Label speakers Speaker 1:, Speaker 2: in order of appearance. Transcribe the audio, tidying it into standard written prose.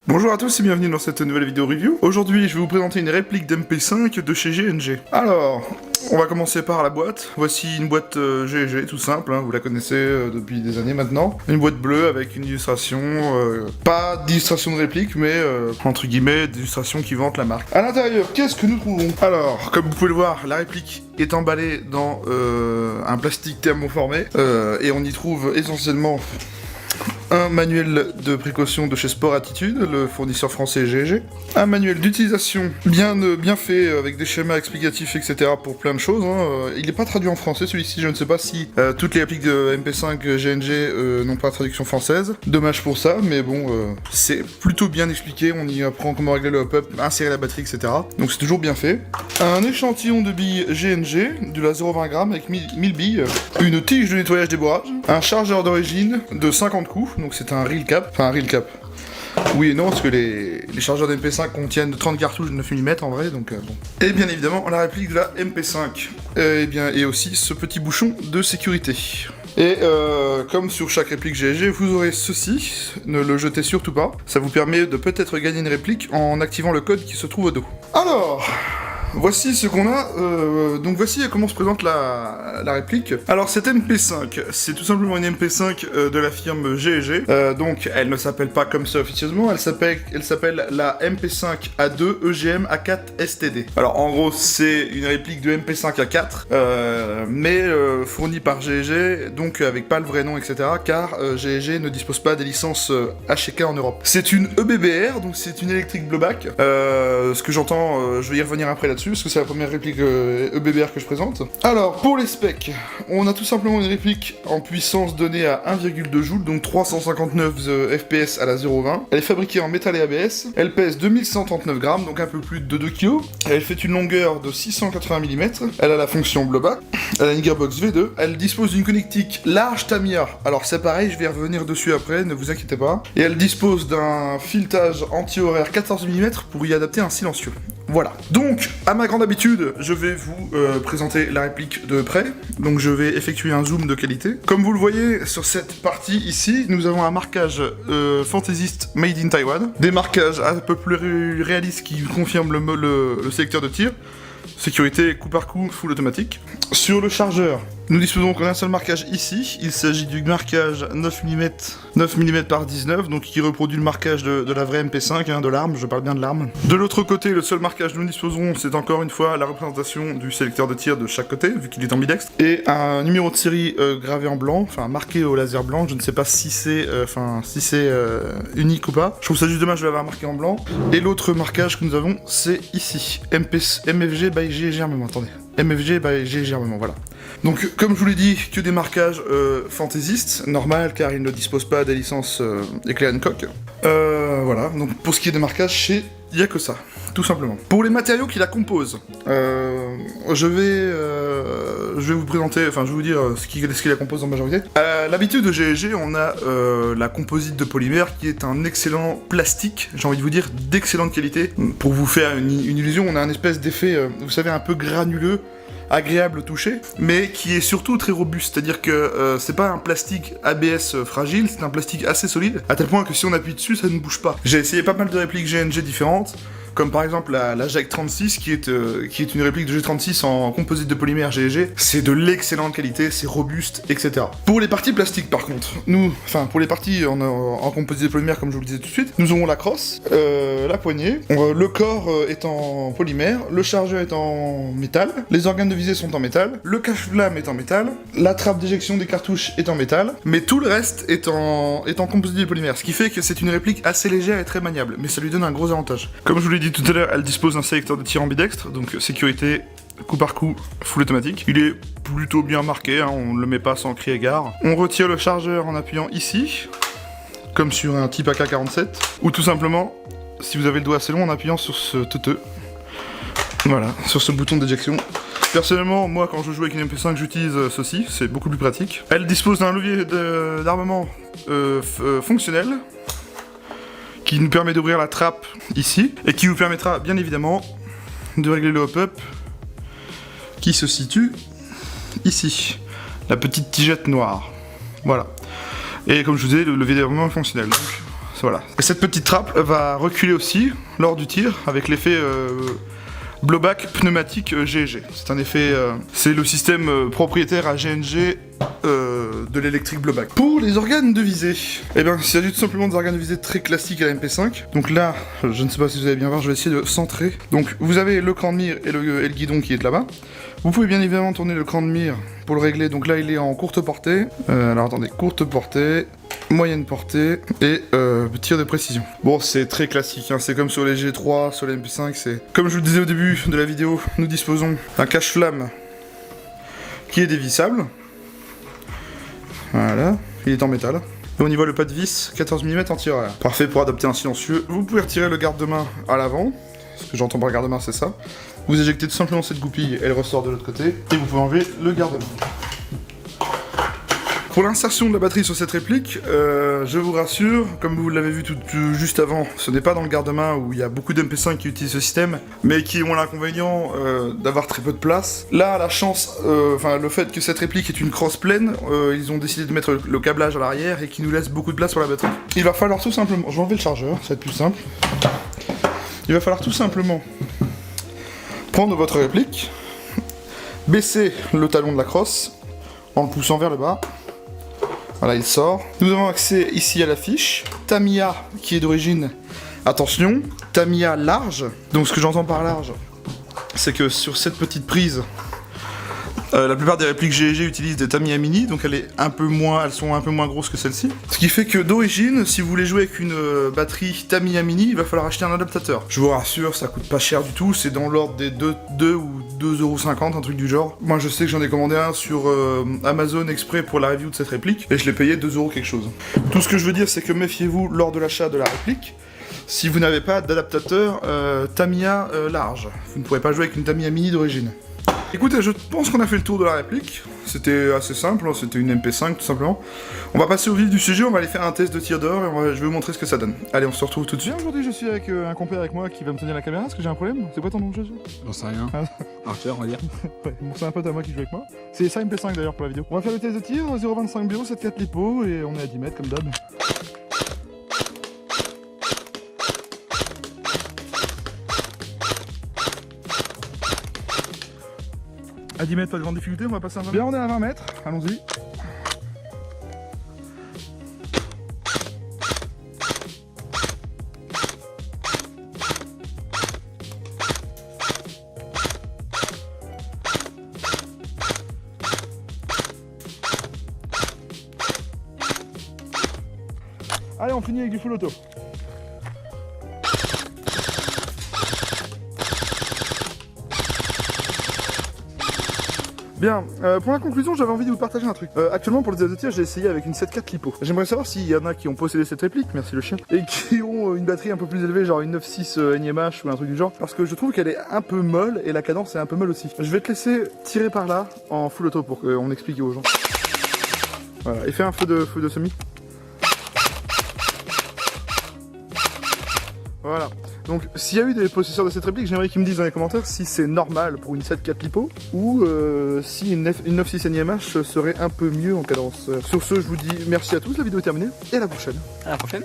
Speaker 1: Bonjour à tous et bienvenue dans cette nouvelle vidéo review. Aujourd'hui je vais vous présenter une réplique d'MP5 de chez GNG. Alors, on va commencer par la boîte. Voici une boîte GNG tout simple, hein, vous la connaissez depuis des années maintenant. Une boîte bleue avec une illustration, pas d'illustration de réplique mais entre guillemets d'illustration qui vante la marque. À l'intérieur, qu'est-ce que nous trouvons? Alors, comme vous pouvez le voir, la réplique est emballée dans un plastique thermoformé et on y trouve essentiellement un manuel de précaution de chez Sport Attitude, le fournisseur français GNG. Un manuel d'utilisation bien fait, avec des schémas explicatifs, etc. pour plein de choses. Hein. Il n'est pas traduit en français, celui-ci. Je ne sais pas si toutes les répliques de MP5 GNG n'ont pas de traduction française. Dommage pour ça, mais bon, c'est plutôt bien expliqué. On y apprend comment régler le hop-up, insérer la batterie, etc. Donc c'est toujours bien fait. Un échantillon de billes GNG, de la 0,20 g avec 1000 billes. Une tige de nettoyage débourrage. Un chargeur d'origine de 50 coups. Donc c'est un reel cap, oui et non, parce que les chargeurs d'MP5 contiennent 30 cartouches de 9 mm en vrai, donc bon. Et bien évidemment, la réplique de la MP5, et aussi ce petit bouchon de sécurité. Et comme sur chaque réplique GNG, vous aurez ceci, ne le jetez surtout pas, ça vous permet de peut-être gagner une réplique en activant le code qui se trouve au dos. Alors... voici ce qu'on a, donc voici comment se présente la réplique. Alors cette MP5, c'est tout simplement une MP5 de la firme GNG, donc elle ne s'appelle pas comme ça officieusement, elle s'appelle la MP5 A2 EGM A4 STD. Alors en gros c'est une réplique de MP5 A4, mais fournie par GNG, donc avec pas le vrai nom etc, car GNG ne dispose pas des licences HK en Europe. C'est une EBBR, donc c'est une électrique blowback, ce que j'entends, je vais y revenir après là-dessus, parce que c'est la première réplique EBBR que je présente. Alors, pour les specs, on a tout simplement une réplique en puissance donnée à 1,2 joules, donc 359 FPS à la 0,20. Elle est fabriquée en métal et ABS. Elle pèse 2139 grammes, donc un peu plus de 2 kg. Elle fait une longueur de 680 mm. Elle a la fonction blowback. Elle a une gearbox V2. Elle dispose d'une connectique large Tamiya. Alors, c'est pareil, je vais revenir dessus après, ne vous inquiétez pas. Et elle dispose d'un filetage anti-horaire 14 mm pour y adapter un silencieux. Voilà. Donc, à ma grande habitude, je vais vous présenter la réplique de près. Donc je vais effectuer un zoom de qualité. Comme vous le voyez, sur cette partie ici, nous avons un marquage fantaisiste made in Taiwan. Des marquages un peu plus réalistes qui confirment le sélecteur de tir. Sécurité coup par coup, full automatique. Sur le chargeur, nous disposons d'un seul marquage ici. Il s'agit du marquage 9 mm par 19, donc qui reproduit le marquage de la vraie MP5, hein, de l'arme, je parle bien de l'arme. De l'autre côté, le seul marquage dont nous disposerons, c'est encore une fois la représentation du sélecteur de tir de chaque côté, vu qu'il est ambidextre, et un numéro de série gravé en blanc, enfin marqué au laser blanc. Je ne sais pas si c'est unique ou pas. Je trouve ça juste dommage de l'avoir marqué en blanc. Et l'autre marquage que nous avons, c'est ici, MFG by GNG Armement. Attendez, MFG by GNG Armement, voilà. Donc, comme je vous l'ai dit, que des marquages fantaisistes, normal, car ils ne disposent pas des licences Éclair Hancock. Voilà, donc pour ce qui est des marquages, il n'y a que ça, tout simplement. Pour les matériaux qui la composent, je vais vous présenter, enfin je vais vous dire ce qui la compose en majorité. À l'habitude de GNG, on a la composite de polymère qui est un excellent plastique, j'ai envie de vous dire d'excellente qualité. Pour vous faire une illusion, on a un espèce d'effet, vous savez, un peu granuleux, agréable au toucher, mais qui est surtout très robuste, c'est-à-dire que c'est pas un plastique ABS fragile, c'est un plastique assez solide, à tel point que si on appuie dessus, ça ne bouge pas. J'ai essayé pas mal de répliques GNG différentes, comme par exemple la JAK 36, qui est une réplique de G36 en composite de polymère GNG. C'est de l'excellente qualité, c'est robuste, etc. Pour les parties plastiques par contre, pour les parties en composite de polymère, comme je vous le disais tout de suite, nous aurons la crosse, la poignée, le corps est en polymère, le chargeur est en métal, les organes de visée sont en métal, le cache-flamme est en métal, la trappe d'éjection des cartouches est en métal, mais tout le reste est en composite de polymère, ce qui fait que c'est une réplique assez légère et très maniable, mais ça lui donne un gros avantage. Comme je vous l'ai dit tout à l'heure, elle dispose d'un sélecteur de tir ambidextre, donc sécurité coup par coup, full automatique. Il est plutôt bien marqué, hein, on ne le met pas sans crier gare. On retire le chargeur en appuyant ici, comme sur un type AK-47, ou tout simplement, si vous avez le doigt assez long, en appuyant sur ce teuteux. Voilà, sur ce bouton d'éjection. Personnellement, moi quand je joue avec une MP5, j'utilise ceci, c'est beaucoup plus pratique. Elle dispose d'un levier d'armement fonctionnel, qui nous permet d'ouvrir la trappe ici, et qui vous permettra bien évidemment de régler le hop-up qui se situe ici, la petite tigette noire. Voilà. Et comme je vous disais, le levier d'armement est fonctionnel. Donc, Voilà. Et cette petite trappe va reculer aussi lors du tir avec l'effet blowback pneumatique GEG. C'est un effet, c'est le système propriétaire à GNG de l'électrique blowback. Pour les organes de visée, eh bien, il s'agit tout simplement des organes de visée très classiques à la MP5. Donc là, je ne sais pas si vous allez bien voir, je vais essayer de centrer. Donc vous avez le cran de mire et le guidon qui est là-bas. Vous pouvez bien évidemment tourner le cran de mire pour le régler. Donc là, il est en courte portée. Alors attendez, courte portée, moyenne portée et tir de précision. Bon, c'est très classique, hein. C'est comme sur les G3, sur les MP5. C'est comme je vous le disais au début de la vidéo, nous disposons d'un cache-flamme qui est dévissable. Voilà, il est en métal. Et on y voit le pas de vis, 14 mm en tir arrière. Parfait pour adopter un silencieux. Vous pouvez retirer le garde-main à l'avant. Ce que j'entends par garde-main, c'est ça. Vous éjectez tout simplement cette goupille, elle ressort de l'autre côté. Et vous pouvez enlever le garde-main. Pour l'insertion de la batterie sur cette réplique, je vous rassure, comme vous l'avez vu tout juste avant, ce n'est pas dans le garde-main où il y a beaucoup d'MP5 qui utilisent ce système, mais qui ont l'inconvénient d'avoir très peu de place. Là, la chance, le fait que cette réplique est une crosse pleine, ils ont décidé de mettre le câblage à l'arrière et qui nous laisse beaucoup de place pour la batterie. Il va falloir tout simplement, je vais enlever le chargeur, ça va être plus simple. Il va falloir tout simplement prendre votre réplique, baisser le talon de la crosse en le poussant vers le bas. Voilà, il sort. Nous avons accès ici à la fiche. Tamiya, qui est d'origine, attention, Tamiya large. Donc ce que j'entends par large, c'est que sur cette petite prise, la plupart des répliques GEG utilisent des Tamiya mini, donc elles sont un peu moins grosses que celle-ci. Ce qui fait que d'origine, si vous voulez jouer avec une batterie Tamiya mini, il va falloir acheter un adaptateur. Je vous rassure, ça coûte pas cher du tout, c'est dans l'ordre des 2 ou 2,50 €, un truc du genre. Moi je sais que j'en ai commandé un sur Amazon exprès pour la review de cette réplique, et je l'ai payé 2 € quelque chose. Tout ce que je veux dire, c'est que méfiez-vous lors de l'achat de la réplique, si vous n'avez pas d'adaptateur Tamiya large. Vous ne pourrez pas jouer avec une Tamiya mini d'origine. Écoutez, je pense qu'on a fait le tour de la réplique. C'était assez simple, c'était une MP5 tout simplement. On va passer au vif du sujet, on va aller faire un test de tir dehors et je vais vous montrer ce que ça donne. Allez, on se retrouve tout de suite. Aujourd'hui, je suis avec un compère avec moi qui va me tenir la caméra parce que j'ai un problème. C'est quoi ton nom, Jésus?
Speaker 2: J'en sais rien. Archer, on va dire.
Speaker 1: Ouais, bon, c'est un pote à moi qui joue avec moi. C'est ça MP5 d'ailleurs pour la vidéo. On va faire le test de tir, 0,25 BO, 7,4 lipo et on est à 10 mètres comme d'hab. À 10 mètres, pas de grande difficulté, on va passer à 20 mètres. Bien, on est à 20 mètres, allons-y. Allez, on finit avec du full auto. Bien, pour la conclusion, j'avais envie de vous partager un truc. Actuellement, pour les ailes de tir, j'ai essayé avec une 7.4 lipo. J'aimerais savoir s'il y en a qui ont possédé cette réplique, merci le chien, et qui ont une batterie un peu plus élevée, genre une 9.6 NIMH ou un truc du genre, parce que je trouve qu'elle est un peu molle et la cadence est un peu molle aussi. Je vais te laisser tirer par là en full auto pour qu'on explique aux gens. Voilà, et fais un feu de semi. Voilà. Donc s'il y a eu des possesseurs de cette réplique, j'aimerais qu'ils me disent dans les commentaires si c'est normal pour une 7.4 lipo ou si une 9.6 NIMH serait un peu mieux en cadence. Sur ce, je vous dis merci à tous, la vidéo est terminée et à la prochaine.
Speaker 2: À la prochaine.